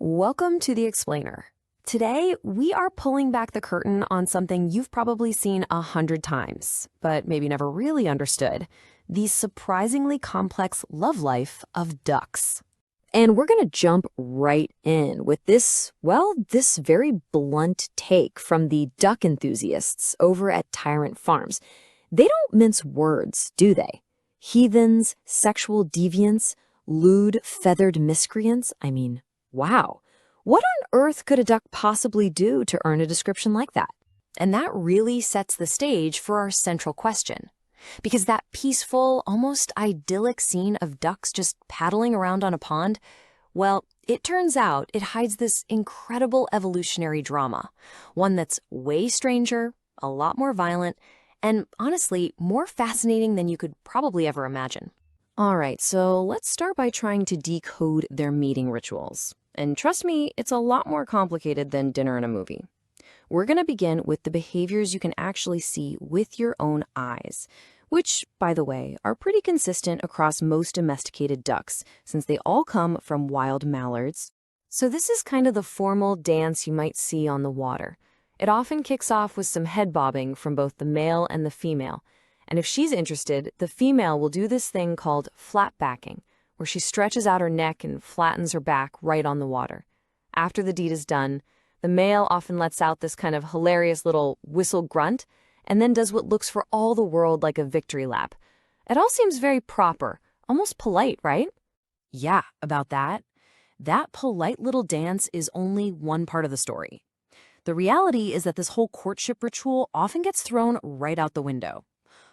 Welcome to The Explainer. Today, we are pulling back the curtain on something you've probably seen 100 times, but maybe never really understood: the surprisingly complex love life of ducks. And we're going to jump right in with this very blunt take from the duck enthusiasts over at Tyrant Farms. They don't mince words, do they? Heathens, sexual deviants, lewd, feathered miscreants. Wow. What on earth could a duck possibly do to earn a description like that? And that really sets the stage for our central question. Because that peaceful, almost idyllic scene of ducks just paddling around on a pond, well, it turns out it hides this incredible evolutionary drama. One that's way stranger, a lot more violent, and honestly, more fascinating than you could probably ever imagine. All right, so let's start by trying to decode their mating rituals. And trust me, it's a lot more complicated than dinner and a movie. We're going to begin with the behaviors you can actually see with your own eyes, which, by the way, are pretty consistent across most domesticated ducks, since they all come from wild mallards. So this is kind of the formal dance you might see on the water. It often kicks off with some head bobbing from both the male and the female. And if she's interested, the female will do this thing called flat backing, where she stretches out her neck and flattens her back right on the water. After the deed is done, the male often lets out this kind of hilarious little whistle grunt, and then does what looks for all the world like a victory lap. It all seems very proper, almost polite, right? Yeah, about that. That polite little dance is only one part of the story. The reality is that this whole courtship ritual often gets thrown right out the window.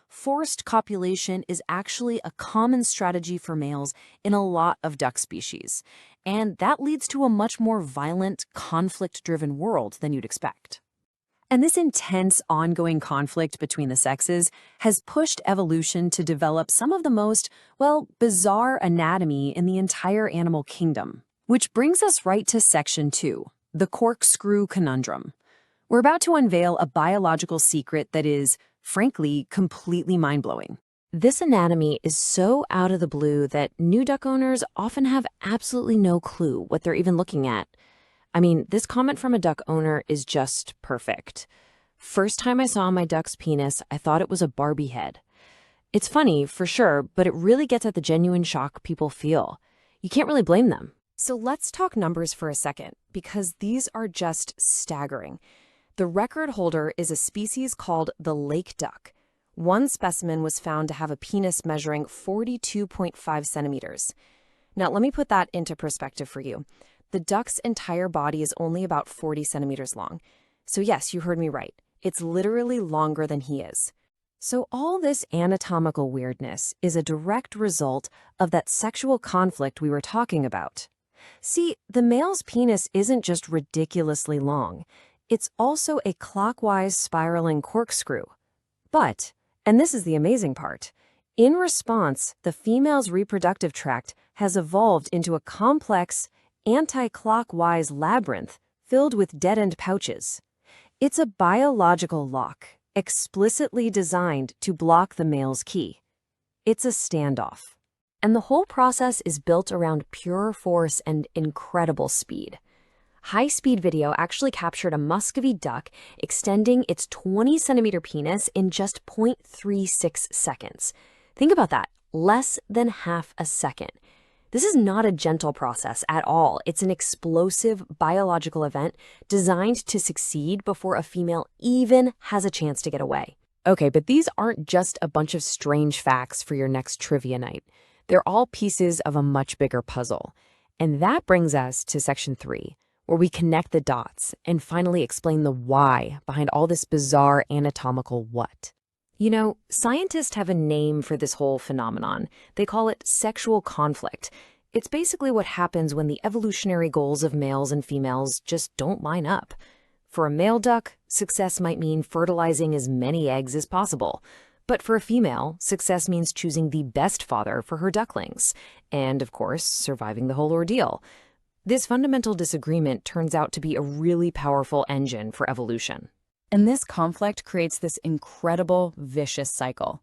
Forced copulation is actually a common strategy for males in a lot of duck species, and that leads to a much more violent, conflict-driven world than you'd expect. And this intense, ongoing conflict between the sexes has pushed evolution to develop some of the most, bizarre anatomy in the entire animal kingdom. Which brings us right to Section 2, the corkscrew conundrum. We're about to unveil a biological secret that is, frankly, completely mind-blowing. This anatomy is so out of the blue that new duck owners often have absolutely no clue what they're even looking at. This comment from a duck owner is just perfect. First time I saw my duck's penis, I thought it was a Barbie head. It's funny, for sure, but it really gets at the genuine shock people feel. You can't really blame them. So let's talk numbers for a second, because these are just staggering. The record holder is a species called the lake duck. One specimen was found to have a penis measuring 42.5 centimeters. Now, let me put that into perspective for you. The duck's entire body is only about 40 centimeters long. So yes, you heard me right. It's literally longer than he is. So all this anatomical weirdness is a direct result of that sexual conflict we were talking about. See, the male's penis isn't just ridiculously long. It's also a clockwise spiraling corkscrew. But, and this is the amazing part, in response, the female's reproductive tract has evolved into a complex, anti-clockwise labyrinth filled with dead-end pouches. It's a biological lock, explicitly designed to block the male's key. It's a standoff. And the whole process is built around pure force and incredible speed. High-speed video actually captured a Muscovy duck extending its 20-centimeter penis in just 0.36 seconds. Think about that, less than half a second. This is not a gentle process at all. It's an explosive biological event designed to succeed before a female even has a chance to get away. Okay, but these aren't just a bunch of strange facts for your next trivia night. They're all pieces of a much bigger puzzle. And that brings us to Section 3. Where we connect the dots and finally explain the why behind all this bizarre anatomical what. You know, scientists have a name for this whole phenomenon. They call it sexual conflict. It's basically what happens when the evolutionary goals of males and females just don't line up. For a male duck, success might mean fertilizing as many eggs as possible. But for a female, success means choosing the best father for her ducklings. And, of course, surviving the whole ordeal. This fundamental disagreement turns out to be a really powerful engine for evolution. And this conflict creates this incredible, vicious cycle.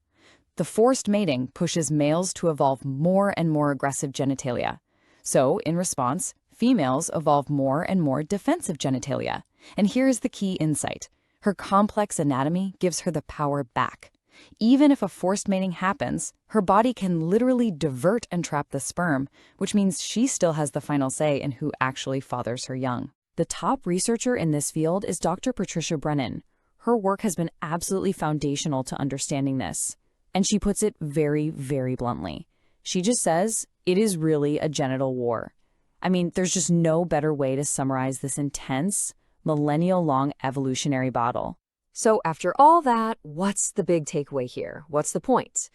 The forced mating pushes males to evolve more and more aggressive genitalia. So, in response, Females evolve more and more defensive genitalia. And here's the key insight. Her complex anatomy gives her the power back. Even if a forced mating happens, her body can literally divert and trap the sperm, which means she still has the final say in who actually fathers her young. The top researcher in this field is Dr. Patricia Brennan. Her work has been absolutely foundational to understanding this. And she puts it very, very bluntly. She just says, it is really a genital war. I mean, there's just no better way to summarize this intense, millennial-long evolutionary battle. So after all that, what's the big takeaway here? What's the point?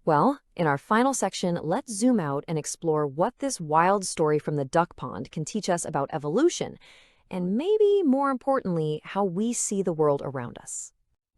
Well, in our final section, let's zoom out and explore what this wild story from the duck pond can teach us about evolution, and maybe more importantly, how we see the world around us.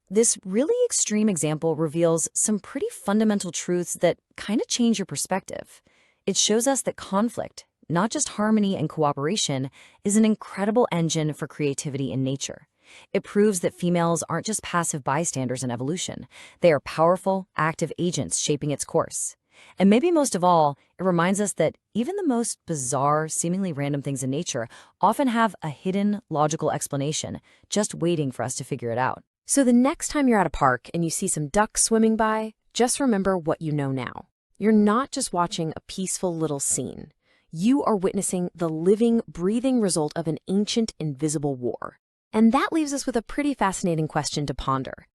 This really extreme example reveals some pretty fundamental truths that kind of change your perspective. It shows us that conflict, not just harmony and cooperation, is an incredible engine for creativity in nature. It proves that females aren't just passive bystanders in evolution. They are powerful, active agents shaping its course. And maybe most of all, it reminds us that even the most bizarre, seemingly random things in nature often have a hidden, logical explanation, just waiting for us to figure it out. So the next time you're at a park and you see some ducks swimming by, just remember what you know now. You're not just watching a peaceful little scene. You are witnessing the living, breathing result of an ancient, invisible war. And that leaves us with a pretty fascinating question to ponder.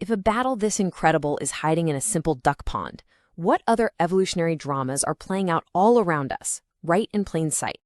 If a battle this incredible is hiding in a simple duck pond, what other evolutionary dramas are playing out all around us, right in plain sight?